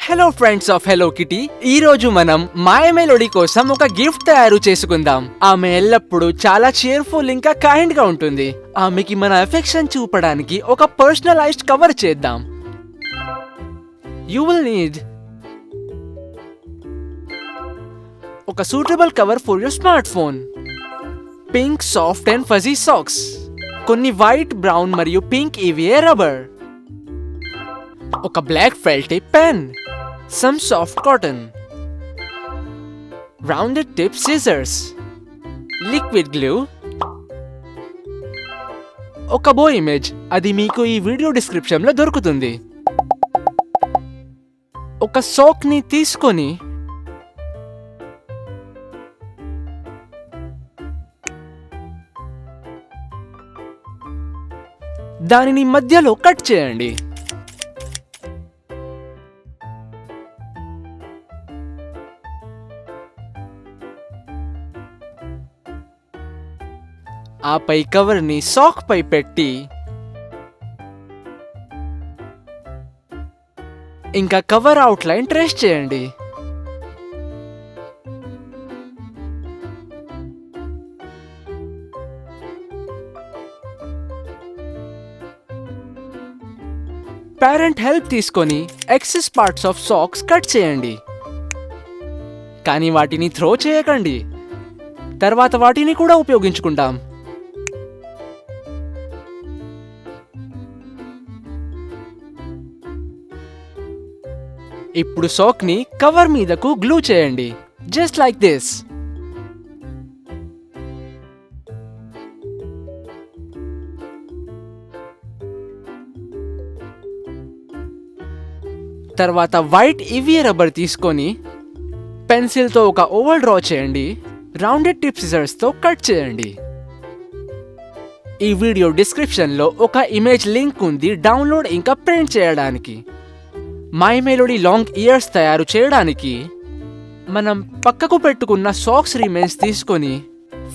Hello friends of hello kitty, ఈ రోజు మనం మాయ మెలోడీ కోసం ఒక గిఫ్ట్ తయారు చేసుకుందాం. ఆమె ఎల్లప్పుడూ చాలా cheerful ఇంకా కైండ్ గా ఉంటుంది. ఆమెకి మన ఎఫెక్షన్ చూపడానికి ఒక పర్సనలైజ్డ్ కవర్ చేద్దాం. యు విల్ నీడ్ ఒక suitable cover for your smart phone, pink soft and fuzzy socks, కొన్ని వైట్, బ్రౌన్ మరియు పింక్ EVA రబ్బర్, ఒక black felt tip pen, some soft cotton, rounded tip scissors, liquid glue, ఒక బో image, అది మీకు ఈ video description లో దొరుకుతుంది. ఒక సాక్ ని తీసుకొని దానిని మధ్యలో కట్ చేయండి. ఆపై కవర్ ని సాక్ పై పెట్టి ఇంకా కవర్ అవుట్ లైన్ ట్రేస్ చేయండి. పేరెంట్ హెల్ప్ తీసుకొని excess parts of socks cut చేయండి, కానీ వాటిని త్రో చేయకండి. తర్వాత వాటిని కూడా ఉపయోగించుకుంటాం. ఇప్పుడు సాక్ ని కవర్ మీదకు గ్లూ చేయండి, జస్ట్ లైక్ దిస్. తర్వాత వైట్ EVA రబ్బర్ తీసుకొని పెన్సిల్ తో ఒక ఓవల్ డ్రా చేయండి. రౌండెడ్ టిప్ సిజర్స్ తో కట్ చేయండి. ఈ వీడియో డిస్క్రిప్షన్ లో ఒక ఇమేజ్ లింక్ ఉంది డౌన్లోడ్ ఇంకా ప్రింట్ చేయడానికి. మై మెలోడీ లాంగ్ ఇయర్స్ తయారు చేయడానికి మనం పక్కకు పెట్టుకున్న సాక్స్ రిమైన్స్ తీసుకొని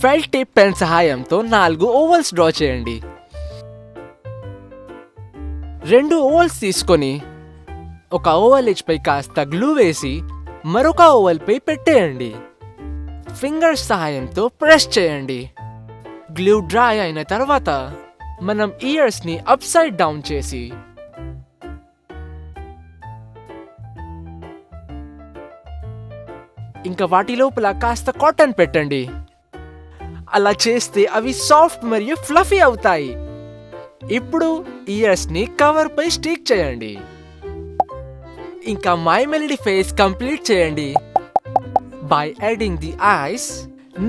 ఫెల్ట్ టిప్ పెన్ సహాయంతో 4 ఓవల్స్ డ్రా చేయండి. 2 ఓవల్స్ తీసుకొని ఒక ఓవల్ ఎడ్జ్ పై కాస్త గ్లూ వేసి మరొక ఓవల్ పై పెట్టేయండి. ఫింగర్స్ సహాయంతో ప్రెస్ చేయండి. గ్లూ డ్రై అయిన తర్వాత మనం ఇయర్స్ ని అప్ సైడ్ డౌన్ చేసి ఇంకా వాటి లోపల కాస్త కాటన్ పెట్టండి. అలా చేస్తే అవి సాఫ్ట్ మరియు ఫ్లఫీ అవుతాయి. ఇప్పుడు ఇయర్స్ ని కవర్ పై స్టిక్ చేయండి. ఇంకా మై మెలోడీ ఫేస్ కంప్లీట్ చేయండి by adding the eyes,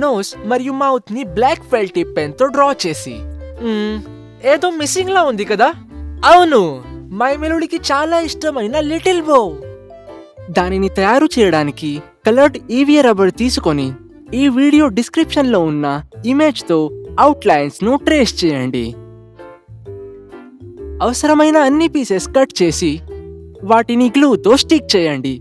nose మరియు మౌత్ ని బ్లాక్ ఫెల్ట్ టిప్ పెన్ తో డ్రా చేసి. ఏదో మిస్సింగ్ లా ఉంది కదా? అవును, మై మెలోడీకి చాలా ఇష్టమైన లిటిల్ బో. దానిని తయారు చేయడానికి కలర్డ్ EVA రబ్బర్ తీసుకొని ఈ వీడియో డిస్క్రిప్షన్ లో ఉన్న ఇమేజ్ తో అవుట్ లైన్స్ ను ట్రేస్ చేయండి. అవసరమైన అన్ని పీసెస్ కట్ చేసి వాటిని గ్లూతో స్టిక్ చేయండి.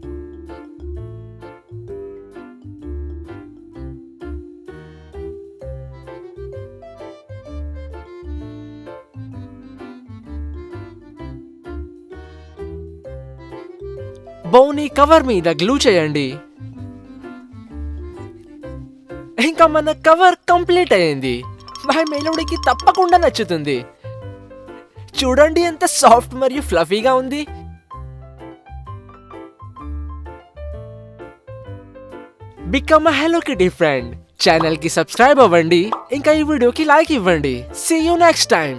బౌని కవర్ మీద గ్లూ చేయండి. ఇంకా మన కవర్ కంప్లీట్ అయింది. మై మెలోడీకి తప్పకుండా నచ్చుతుంది. చూడండి ఎంత సాఫ్ట్ మరియు ఫ్లఫీగా ఉంది. Become a hello kitty friend. Channel కి సబ్స్క్రైబ్ అవ్వండి, ఇంకా ఈ వీడియోకి లైక్ ఇవ్వండి. See you next time.